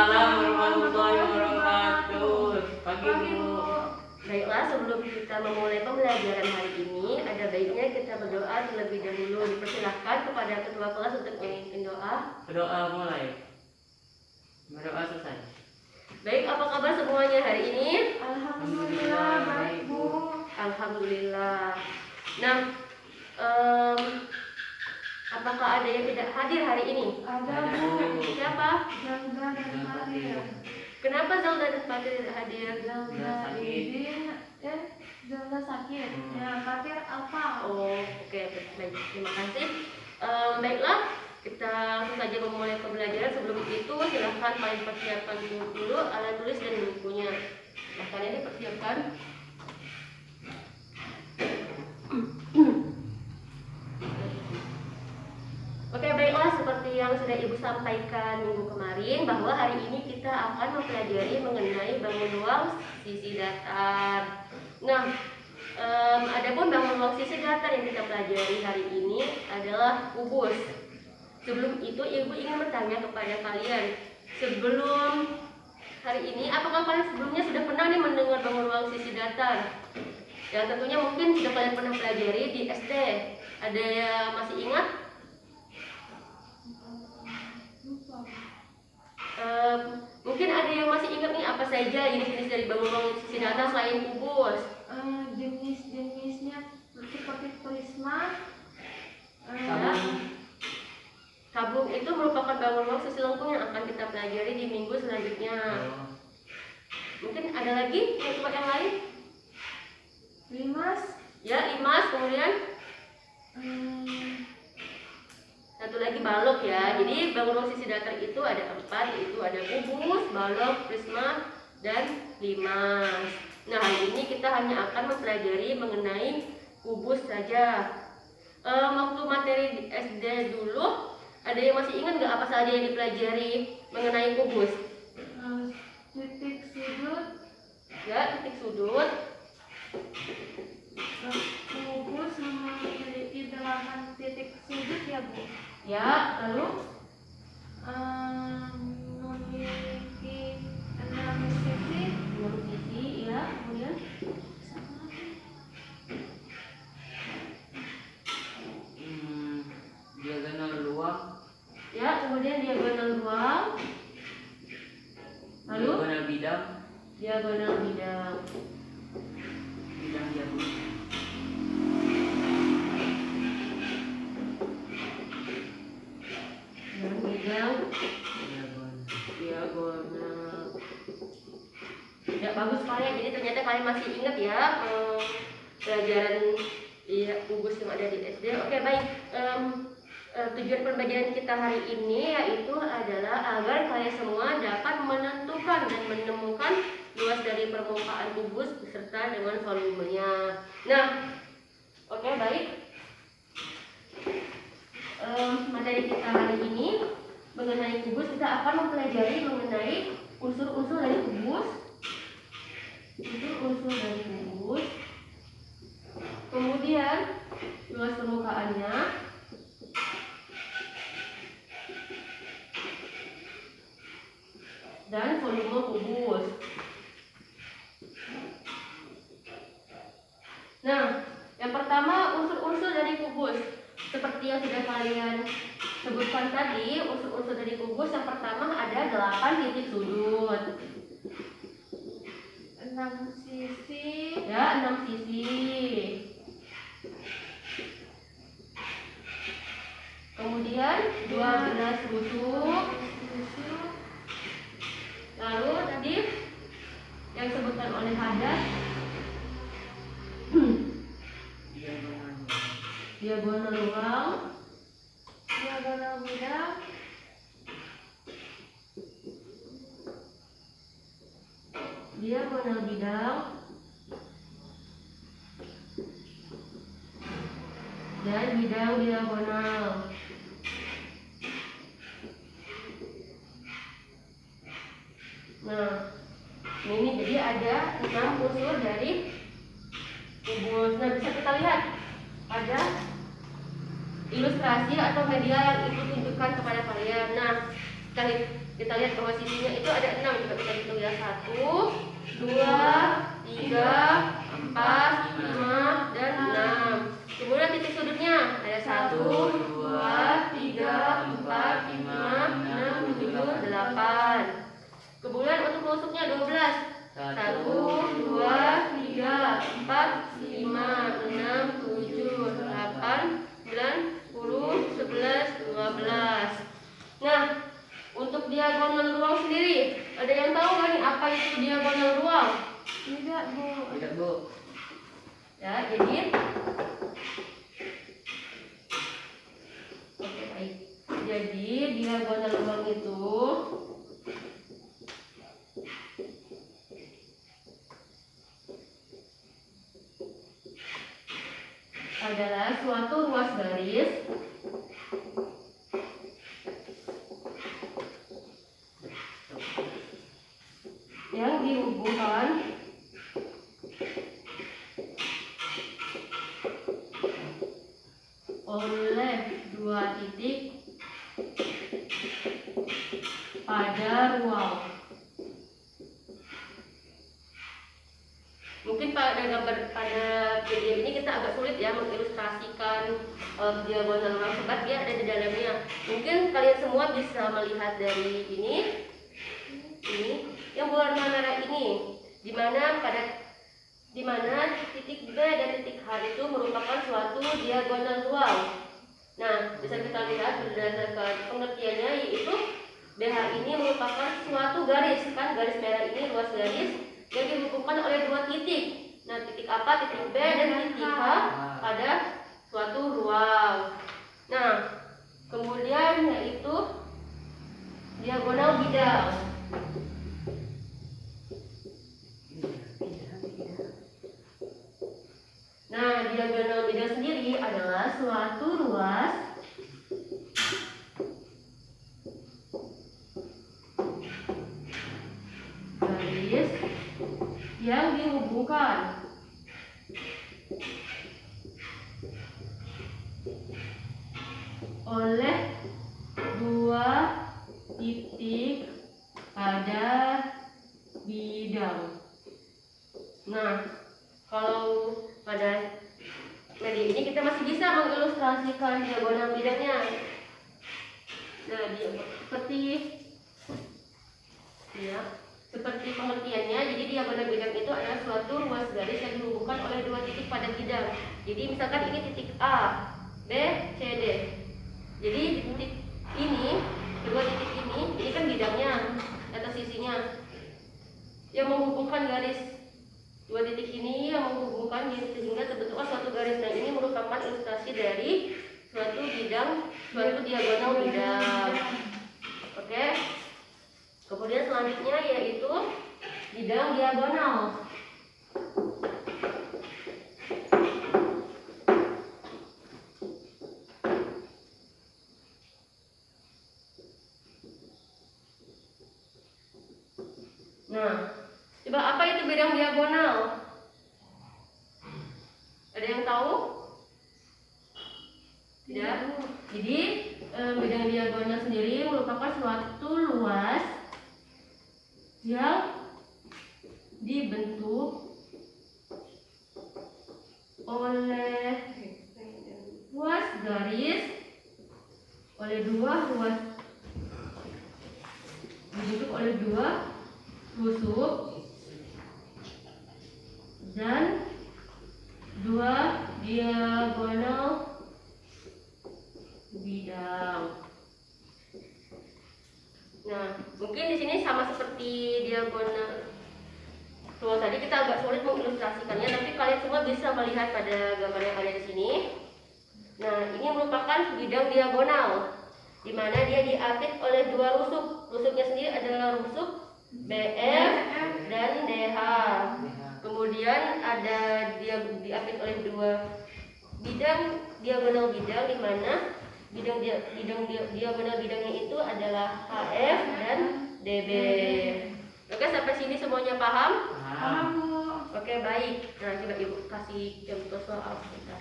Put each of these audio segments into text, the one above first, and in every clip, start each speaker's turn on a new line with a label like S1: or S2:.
S1: Waalaikumsalam warahmatullahi wabarakatuh. Pagi Bu.
S2: Baiklah, sebelum kita memulai pembelajaran hari ini, ada baiknya kita berdoa terlebih dahulu. Dipersilahkan kepada ketua kelas untuk memimpin doa.
S1: Berdoa mulai. Berdoa selesai.
S2: Baik, apa kabar semuanya hari ini?
S3: Alhamdulillah baik Bu.
S2: Alhamdulillah. Nah, apakah ada yang tidak hadir hari ini?
S3: Ada
S1: Ada,
S3: Bu.
S1: Bu.
S2: Siapa?
S3: Zalda dan Fatir.
S2: Kenapa Zalda dan Fatir tidak hadir?
S3: Zalda
S1: sakit.
S3: Zalda sakit. Ya, Fatir apa?
S2: Oh, oke, baik. Terima kasih. Baiklah, kita langsung saja memulai pembelajaran. Sebelum itu, silahkan kalian persiapkan dulu alat tulis dan bukunya. Silahkan ini persiapkan. Oke, baiklah, seperti yang sudah Ibu sampaikan minggu kemarin, bahwa hari ini kita akan mempelajari mengenai bangun ruang sisi datar. Nah, adapun bangun ruang sisi datar yang kita pelajari hari ini adalah kubus. Sebelum itu, Ibu ingin bertanya kepada kalian, sebelum hari ini, apakah kalian sebelumnya sudah pernah nih mendengar bangun ruang sisi datar? Ya, tentunya mungkin sudah kalian pernah pelajari di SD. Ada yang masih ingat? Mungkin ada yang masih ingat nih apa saja jenis-jenis dari bangun ruang sisi datar selain kubus?
S3: Jenis-jenisnya seperti prisma.
S2: Tabung itu merupakan bangun ruang sisi lengkung yang akan kita pelajari di minggu selanjutnya. Mungkin ada lagi yang lain?
S3: Limas.
S2: Ya, limas, kemudian satu lagi balok ya. Jadi bangun ruang sisi datar itu ada 4, yaitu ada kubus, balok, prisma, dan limas. Nah, hari ini kita hanya akan mempelajari mengenai kubus saja. Waktu materi di SD dulu, ada yang masih ingat nggak apa saja yang dipelajari mengenai kubus?
S3: Titik sudut.
S2: Ya, titik sudut.
S3: Kubus memiliki 8 titik sudut ya Bu.
S2: Ya, lalu
S3: Memiliki 6 sisi.
S2: 6 sisi, ya, kemudian
S1: Diagonal luang.
S2: ya, kemudian diagonal ruang. Lalu
S1: Diagonal bidang.
S2: diagonal bidang.
S1: Bidang jagung.
S2: Dan bidang
S1: Diagonal.
S2: diagonal. Ya, bagus sekali ya. Jadi ternyata kalian masih ingat ya pelajaran kubus yang ada di SD. Oke, baik. Tujuan pembelajaran kita hari ini yaitu adalah agar kalian semua dapat menentukan dan menemukan luas dari permukaan kubus beserta dengan volumenya. Nah, oke, baik. Materi kita hari ini mengenai kubus, kita akan mempelajari mengenai unsur-unsur dari kubus. Unsur-unsur dari kubus. Kemudian luas permukaannya. Dan volume kubus. Nah, yang pertama unsur-unsur dari kubus. Seperti yang sudah kalian sebutkan tadi, unsur-unsur dari kubus yang pertama ada 8 titik sudut.
S3: 6 sisi.
S2: Ya, 6 sisi. Kemudian 12 rusuk. Lalu tadi yang disebutkan oleh Hadas, diagonal ruang,
S3: Diagonal bidang.
S2: diagonal bidang, dan bidang diagonal. Nah, ini jadi ada 6 unsur dari kubus. Nah, bisa kita lihat ada ilustrasi atau media yang Ibu tunjukkan kepada kalian. Nah, Kita lihat bahwa sisinya itu ada 6, coba kita hitung ya. 1, 2, 3, 4, 5, dan 6. Kemudian titik sudutnya ada 1, 2, 3, 4, 5, 6, 7, 8. Kemudian untuk tusuknya 12. 1, 2, 3, 4, 5, 6, 7, 8, 9, 10, 11, 12. Nah, untuk diagonal ruang sendiri, ada yang tahu nggak nih apa itu diagonal ruang?
S3: Tidak, Bu.
S1: Tidak, Bu.
S2: Ya, jadi oke, baik. Jadi diagonal ruang itu adalah suatu ruas garis yang dihubungkan oleh dua titik pada ruang. Mungkin pada gambar pada video ini kita agak sulit ya mengilustrasikan diagonal ruang sebab dia ada di dalamnya. Mungkin kalian semua bisa melihat dari ini yang berwarna merah ini, di mana titik B dan titik H itu merupakan suatu diagonal ruang. Nah, bisa kita lihat berdasarkan pengertiannya, yaitu BH ini merupakan suatu garis, kan garis merah ini luas garis yang dihubungkan oleh dua titik. Nah, titik apa? Titik B dan titik H pada suatu ruang. Nah, kemudian yaitu diagonal bidang. Nah, diagonal bidang sendiri adalah suatu ruas garis yang dihubungkan oleh dua titik pada bidang. Nah, kalau pada media ini kita masih bisa mengilustrasikan diagonal bidangnya. Nah, dia seperti pengertiannya. Jadi diagonal bidang itu adalah suatu ruas garis yang dihubungkan oleh dua titik pada bidang. Jadi misalkan ini titik A, B, C, D. Jadi di titik ini, dua titik ini kan bidangnya atau sisinya yang menghubungkan garis. Dua titik ini yang menghubungkan sehingga terbentuklah suatu garis. Nah, ini merupakan ilustrasi dari suatu bidang, suatu diagonal bidang. Oke. Kemudian selanjutnya yaitu bidang diagonal. Nah, coba apa itu bidang diagonal? Ada yang tahu? Tidak. Jadi bidang diagonal sendiri merupakan suatu luas yang dibentuk oleh ruas garis dibentuk oleh dua tusuk dan dua diagonal bidang. Nah, mungkin di sini sama seperti diagonal ruang tadi, kita agak sulit mengilustrasikannya, tapi kalian semua bisa melihat pada gambar yang ada di sini. Nah, ini merupakan bidang diagonal, di mana dia diapit oleh dua rusuk. Rusuknya sendiri adalah rusuk BF dan DH. Kemudian ada dia diapit oleh dua bidang diagonal bidang, di mana diagonal bidangnya itu adalah HF dan DB. Oke, sampai sini semuanya paham?
S3: Paham, Bu.
S2: Oke, baik. Nah, coba Ibu kasih contoh soal kita.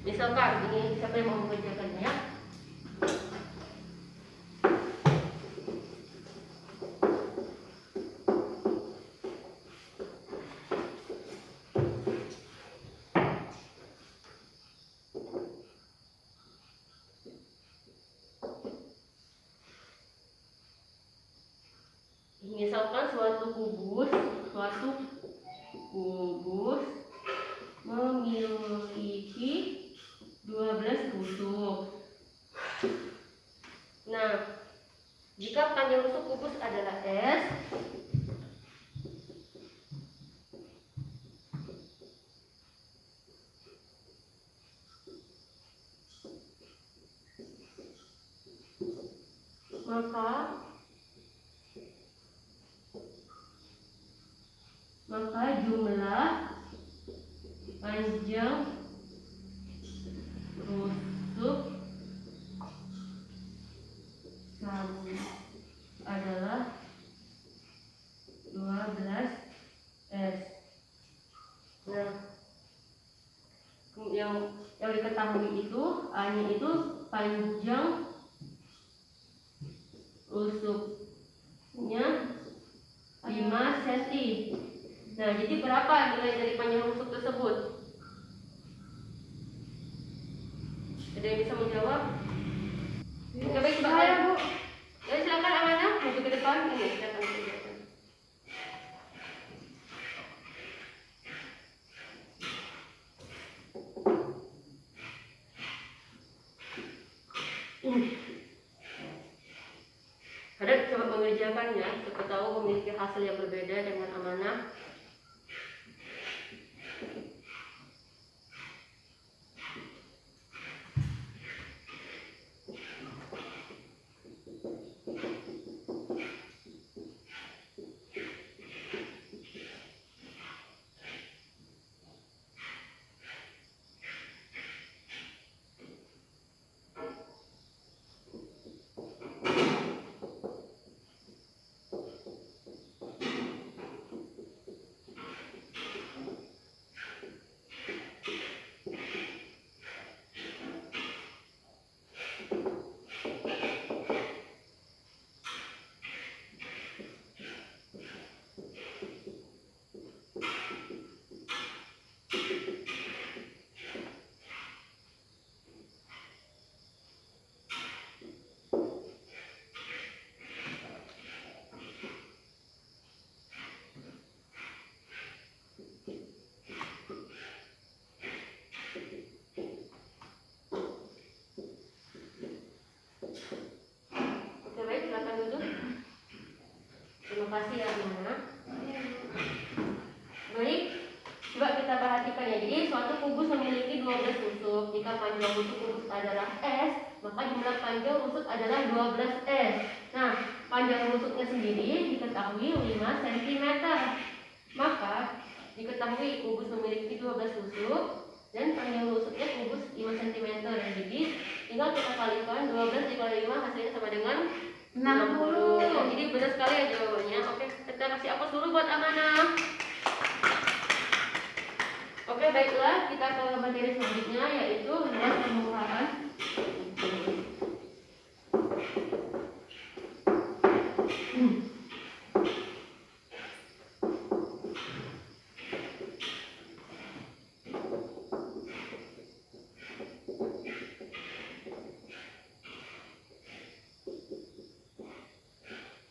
S2: Misalkan ini siapa yang mau mengerjakannya? maka jumlah panjang rusuk sabun adalah 12 S. Nah, yang diketahui itu A-nya itu panjang rusuknya 5 cm. Nah, jadi berapa nilai dari panjang rusuk tersebut? Ada yang bisa menjawab? Coba coba
S3: Saya, Bu.
S2: Ya, silakan Amanah, maju ke depan. Ini silakan ke depan. Ada coba mengerjakannya, siapa tahu memiliki hasil yang berbeda dengan Amanah. Oke, baik, silakan duduk. Terima kasih ya Amanah. Baik, coba kita perhatikan ya. Jadi suatu kubus memiliki 12 rusuk. Jika panjang rusuk kubus adalah S, maka jumlah panjang rusuk adalah 12 S. Nah, panjang rusuknya sendiri diketahui 5 cm. Maka diketahui kubus memiliki 12 rusuk dan panjang rusuknya kubus 5 cm. Jadi tinggal kita kalikan 12 dikali 5 hasilnya sama dengan 60. Jadi benar sekali ya jawabannya. Oke, kita kasih aplaus dulu buat Amanah. Oke, baiklah, kita ke materi selanjutnya yaitu luas permukaan.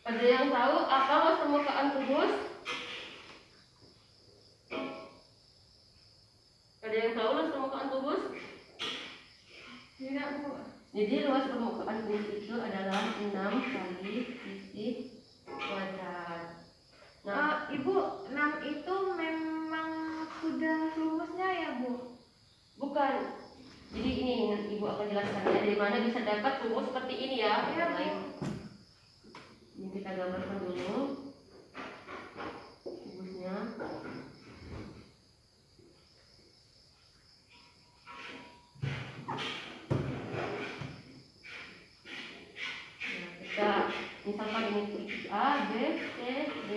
S2: Ada yang tahu apa luas permukaan kubus? Ada yang tahu luas permukaan kubus?
S3: Tidak, Bu.
S2: Jadi luas permukaan kubus itu adalah 6 kali sisi kuadrat. Nah,
S3: Ibu, 6 itu memang sudah rumusnya ya, Bu?
S2: bukan. Jadi ini Ibu akan jelaskan ya dari mana bisa dapat rumus seperti ini ya.
S3: Iya, Bu.
S2: Baik. Ini kita gambarkan dulu kubusnya. Nah, misalkan ini titik A, B, C, D,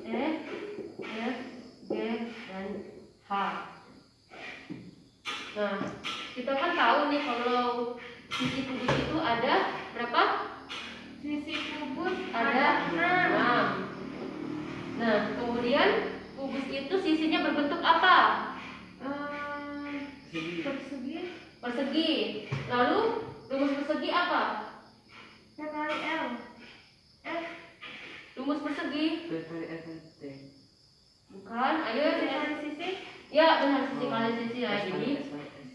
S2: E, F, G, dan H. Nah, kita kan tahu nih kalau sisi kubus itu ada berapa?
S3: Sisi kubus
S2: Ada
S3: 6.
S2: 6. Nah, kemudian kubus itu sisinya berbentuk apa?
S3: Persegi.
S2: Persegi. Lalu rumus persegi apa?
S3: P kali L. F.
S2: Rumus persegi.
S1: P kali FT.
S2: Bukan. Ayo
S3: P kali sisi.
S2: ya benar, sisi kali sisi ya.
S1: S kali
S2: Jadi
S1: S kali S.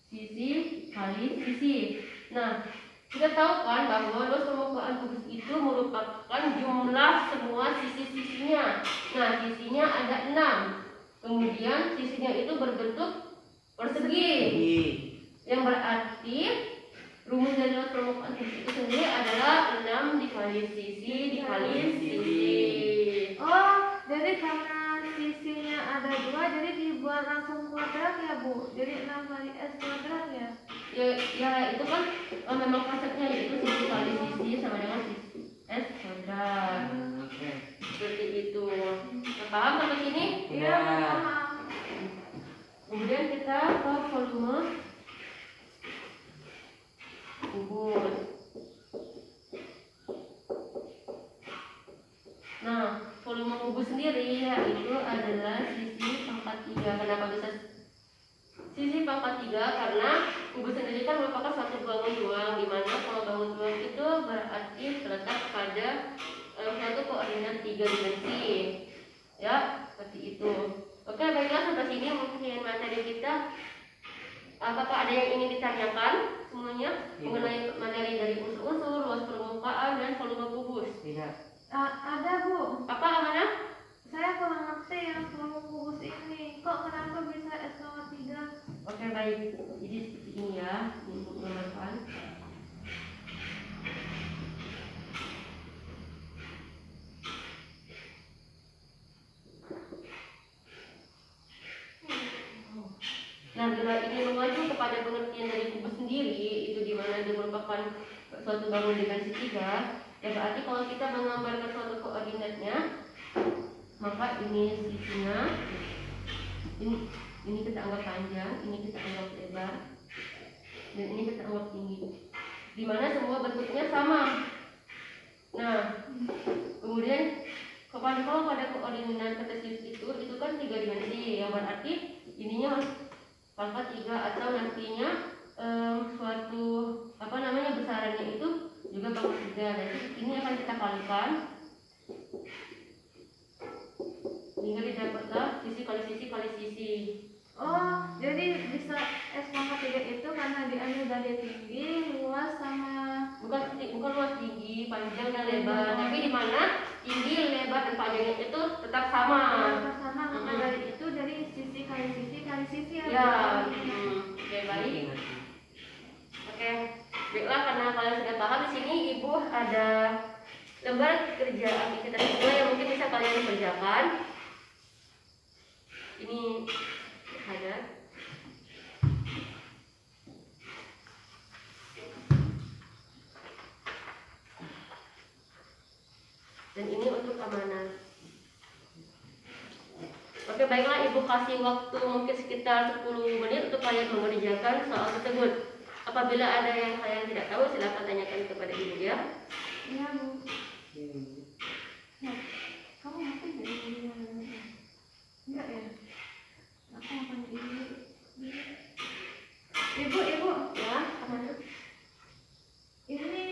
S2: sisi kali sisi. Nah, kita tahu kan bahwa luas permukaan kubus itu merupakan jumlah semua sisi-sisinya. Nah, sisinya ada 6. Kemudian sisinya itu berbentuk persegi.
S1: I.
S2: Yang berarti Rumus dari luas permukaan kubus itu sendiri adalah 6 dikali sisi dikali sisi.
S3: Oh, jadi karena sisinya ada 2, jadi dibuat langsung kuadrat ya Bu? Jadi 6 kali S kuadrat ya?
S2: Ya itu kan memang konsepnya yaitu sisi kali sisi sama dengan sisi S kuadrat.
S1: Oke.
S2: Seperti itu. Nah, paham sampai sini?
S3: Iya, paham.
S2: Kemudian kita ke volume kubus. Nah, volume kubus sendiri yaitu adalah sisi pangkat 3. Kenapa bisa sisi pangkat 3? Karena kubus sendiri kan merupakan suatu bangun ruang, di mana kalau bangun ruang itu berarti terletak pada suatu koordinat 3 dimensi. Ya, seperti itu. Oke, baiklah sampai sini mungkin materi kita. Apakah ada yang ingin ditanyakan semuanya mengenai materi dari unsur-unsur, luas permukaan, dan volume kubus?
S1: Tidak.
S3: Ada Bu.
S2: Apa mana?
S3: Saya kurang ngerti yang volume kubus ini. Kok kenapa bisa S-3?
S2: Oke, baik. Jadi seperti ini ya, ini untuk gambarkan. Nah, bila ini mengacu kepada pengertian dari kubus sendiri, itu di mana dia merupakan suatu bangun dimensi 3, ya berarti kalau kita menggambarkan suatu koordinatnya, maka ini sisinya, ini kita anggap panjang, ini kita anggap lebar, dan ini kita anggap tinggi. Di mana semua bentuknya sama. Nah, kemudian kalau pada koordinat kartesius itu kan 3 dimensi, yang berarti ininya harus pangkat 3 atau nantinya suatu besarannya itu juga pangkat 3. Jadi ini akan kita kalikan hingga didapatlah sisi kali sisi kali sisi.
S3: Oh, jadi bisa S-3 itu karena diambil dari tinggi, luas sama
S2: bukan luas, tinggi, panjang dan lebar, tapi di mana tinggi, lebar dan panjangnya itu tetap sama.
S3: sama maka dari itu dari sisi kali sisi ya.
S2: Ya, oke, baik. Oke, baiklah, karena kalian sudah paham, di sini Ibu ada lembar kerja aktivitas kedua yang mungkin bisa kalian kerjakan. Ini ada. Dan ini untuk amanah. Oke, baiklah, Ibu kasih waktu mungkin sekitar 10 menit untuk kalian mengerjakan soal tersebut. Apabila ada yang kalian tidak tahu, silakan tanyakan kepada Ibu ya.
S3: Iya Bu. Kamu ngapain ya? Enggak ya? Aku ngapain ini? Ibu,
S2: Ya, amanah.
S3: ini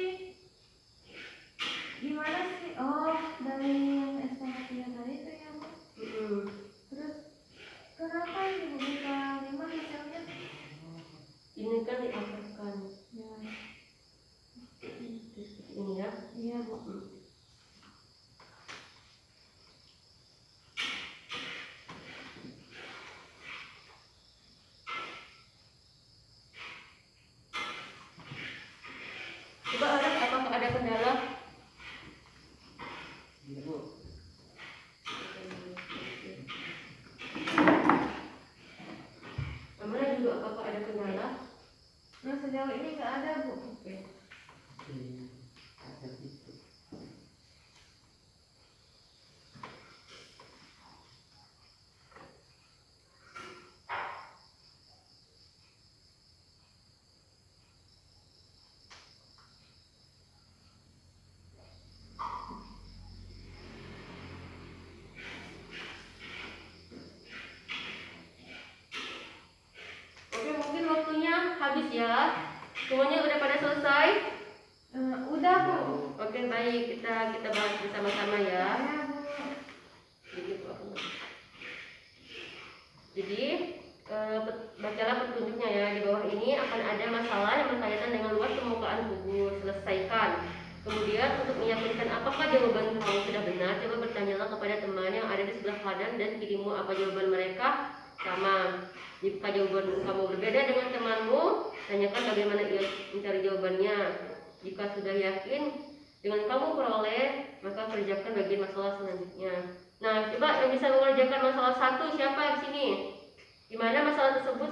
S3: gimana sih? Oh, dari yang S-3 tadi itu ya Bu. Terus kenapa Ibu bisa 5 hasilnya?
S2: Ini kan diangkatkan.
S3: Ya,
S2: Ini ya.
S3: iya Bu.
S2: Coba apakah ada kendala?
S1: Ibu.
S2: Amanah juga apakah ada kendala?
S3: Nah, sejauh ini nggak ada Bu.
S2: Oke.
S1: Ada itu.
S2: Oke, mungkin waktunya habis ya. Semuanya udah pada selesai?
S3: Udah Bu.
S2: Oke, baik, kita bahas bersama-sama ya.
S3: Ya Bu.
S2: Jadi bacalah petunjuknya ya. Di bawah ini akan ada masalah yang berkaitan dengan luas permukaan kubus. Selesaikan. Kemudian untuk meyakinkan apakah jawaban kamu sudah benar, coba bertanyalah kepada teman yang ada di sebelah kanan dan kirimu apa jawaban mereka. sama. Jika jawaban kamu berbeda dengan temanmu, tanyakan bagaimana ia mencari jawabannya. Jika sudah yakin dengan kamu peroleh, maka kerjakan bagian masalah selanjutnya. Nah, coba yang bisa mengerjakan masalah 1 siapa di sini? Di mana masalah tersebut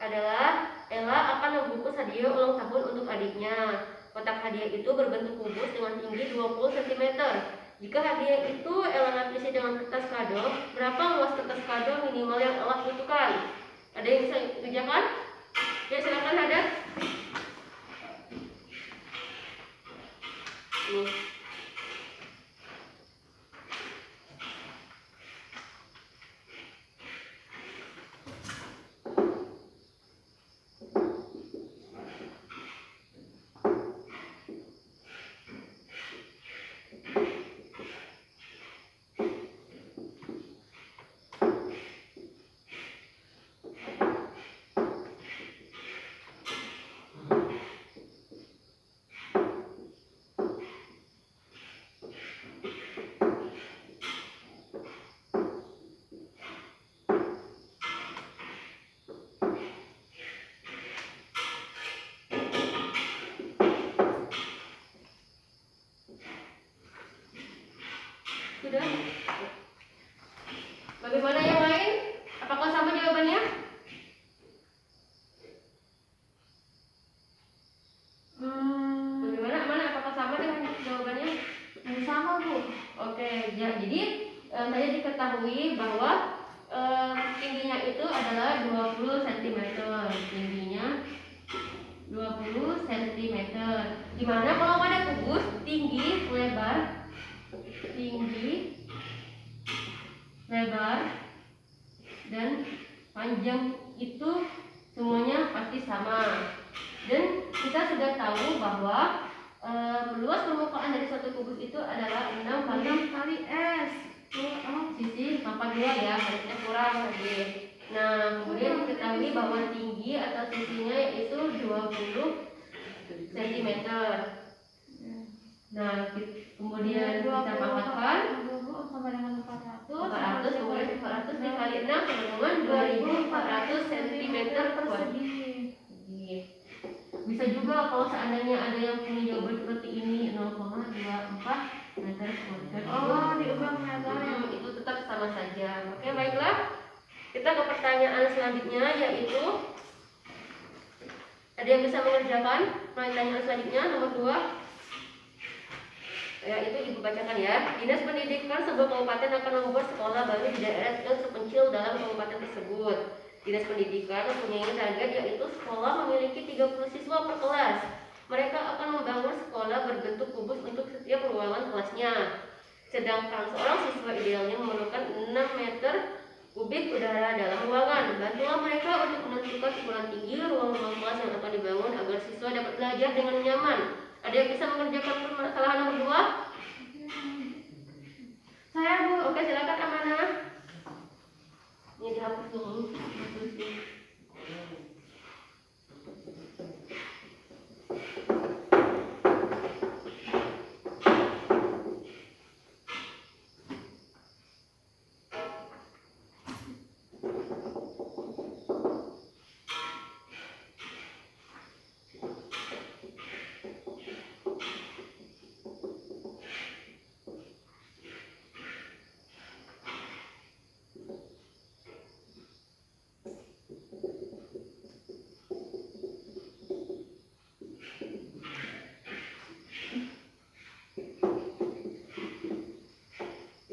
S2: adalah Ella akan membungkus hadiah ulang tahun untuk adiknya. Kotak hadiah itu berbentuk kubus dengan tinggi 20 cm. Jika hadiah itu Ella lapisi dengan kertas kado, berapa luas kertas kado minimal yang Ella butuhkan? Ada yang bisa kerjakan? Ya, silakan Hadat. Nih. Sudah? Bagaimana yang lain? Apakah sama jawabannya? Bagaimana? Mana? Apakah sama dengan jawabannya?
S3: Sama Bu.
S2: Oke, jadi saya diketahui bahwa tingginya itu adalah 20 cm. Tingginya 20 cm. Dimana kalau pada kubus tinggi, lebar, dan panjang itu semuanya pasti sama. Dan kita sudah tahu bahwa luas permukaan dari satu kubus itu adalah 6 kali S. Sisi 82 ya, harusnya kurang tadi. Nah, kemudian diketahui bahwa tinggi atau sisinya itu 20 cm. Nah, kemudian kita pangkatkan
S3: sama dengan 400
S2: kemudian 400 dikali 6 sama dengan 2400 cm persegi. Bisa juga kalau seandainya ada yang punya jawaban seperti ini 0,24 meter persegi.
S3: Oh, diubah meter.
S2: Itu tetap sama saja. Oke, baiklah. Kita ke pertanyaan selanjutnya, yaitu ada yang bisa mengerjakan pertanyaan selanjutnya nomor 2. Ya, itu Ibu bacakan ya. Dinas Pendidikan sebuah kabupaten akan membuat sekolah baru di daerah yang terpencil dalam kabupaten tersebut. Dinas Pendidikan mempunyai target yaitu sekolah memiliki 30 siswa per kelas. Mereka akan membangun sekolah berbentuk kubus untuk setiap ruangan kelasnya. Sedangkan seorang siswa idealnya memerlukan 6 meter kubik udara dalam ruangan. Bantulah mereka untuk menentukan ukuran tinggi ruang-ruang kelas yang akan dibangun agar siswa dapat belajar dengan nyaman. Ada yang bisa mengerjakan permasalahan nomor 2?
S3: Saya Bu.
S2: Oke, silakan Amanah. Ini dihapus dulu.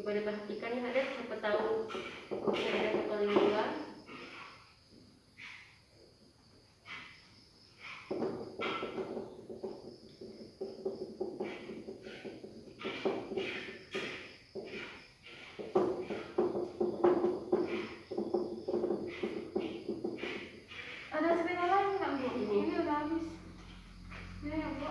S2: Coba diperhatikan ya, ada siapa tahu ada kekeliruan.
S3: Ada sepeda lagi nggak Bu? Ini udah habis. Ini ya Bu.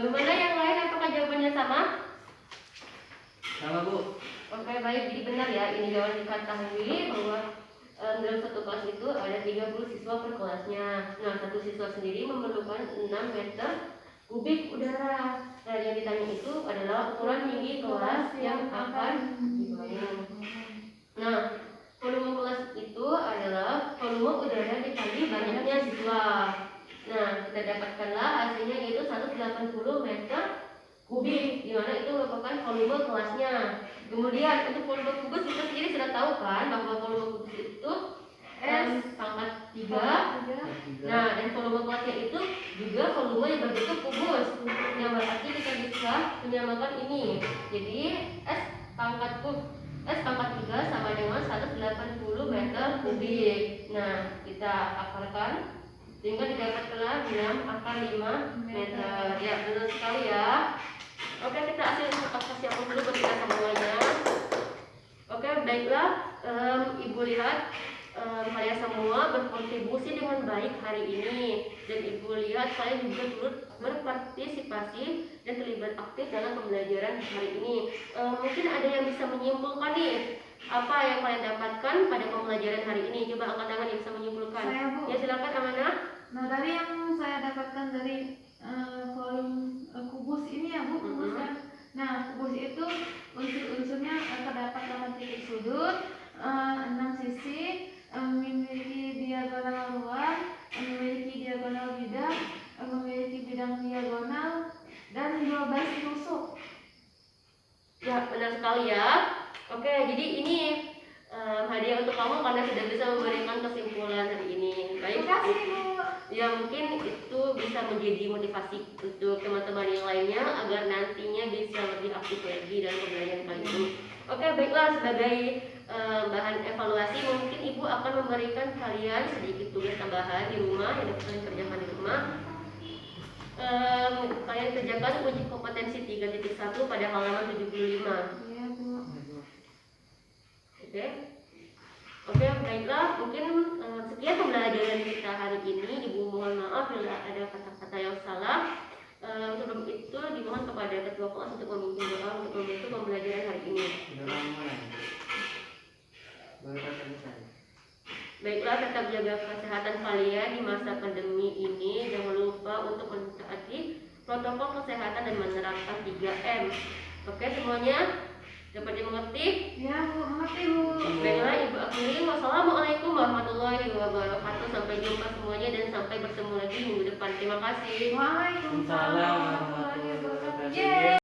S2: Bagaimana yang lain? Apakah jawabannya sama?
S1: Sama Bu.
S2: Oke, baik. Jadi benar ya, ini jangan diketahui bahwa dalam satu kelas itu ada 30 siswa per kelasnya. Nah, satu siswa sendiri memerlukan 6 meter kubik udara. Nah, yang ditanya itu adalah ukuran tinggi kelas yang akan dibangun. Nah, volume kelas itu adalah volume udara dikali banyaknya siswa. Nah, kita dapatkanlah hasilnya yaitu 180 meter kubik, di mana itu merupakan volume kelasnya. Kemudian untuk volume kubus kita sendiri sudah tahu kan bahwa volume kubus itu pangkat 3. Nah, dan volume kelasnya itu juga volume yang berbentuk kubus. Yang berarti kita bisa menyamakan ini. Jadi S pangkat 3 sama dengan 180 meter kubik. Nah, kita akarkan sehingga didapatkanlah 6 akar 5 meter. Ya, benar sekali ya. Oke, kita kasih aku dulu bagi kita semuanya. Oke, baiklah. Ibu lihat kalian semua berkontribusi dengan baik hari ini, dan ibu lihat kalian juga turut berpartisipasi dan terlibat aktif dalam pembelajaran hari ini. Mungkin ada yang bisa menyimpulkan nih apa yang kalian dapatkan pada pembelajaran hari ini. Coba angkat tangan yang bisa menyimpulkan.
S3: Saya, Bu.
S2: Ya, silakan Amanah.
S3: Nah, dari yang saya dapatkan dari volume kubus ini ya Bu, kubusnya. Nah, kubus itu unsur-unsurnya terdapat dalam titik sudut, 6 sisi, memiliki diagonal luar, memiliki diagonal bidang, memiliki bidang diagonal, dan 12 tusuk.
S2: Ya, benar sekali ya. Oke, jadi ini hadiah untuk kamu karena sudah bisa memberikan kesimpulan hari ini. Baik.
S3: Terima kasih Bu.
S2: Ya, mungkin itu bisa menjadi motivasi untuk teman-teman yang lainnya agar nantinya bisa lebih aktif lagi dalam pembelajaran kali ini. Oke, baiklah, sebagai bahan evaluasi mungkin ibu akan memberikan kalian sedikit tugas tambahan di rumah yang dapat kalian kerjakan di rumah. Kalian kerjakan uji kompetensi 3.1 pada halaman 75.
S3: Iya Bu.
S2: Oke, baiklah. Mungkin sekian pembelajaran kita hari ini. Ibu mohon maaf bila ada kata-kata yang salah. Sebelum itu dimohon kepada ketua kelas untuk memimpin doa untuk membantu pembelajaran hari ini. Baiklah, tetap jaga kesehatan kalian di masa pandemi ini. Jangan lupa untuk mentaati protokol kesehatan dan menerapkan 3M. Oke, semuanya dapat dimengerti?
S3: Ya Bu, mengerti Bu.
S2: Baiklah, Ibu akhiri. Wassalamualaikum warahmatullahi wabarakatuh. Sampai jumpa semuanya dan sampai bertemu lagi minggu depan. Terima kasih.
S3: Waalaikumsalam warahmatullahi wabarakatuh.
S1: Waalaikumsalam.
S3: Yeay.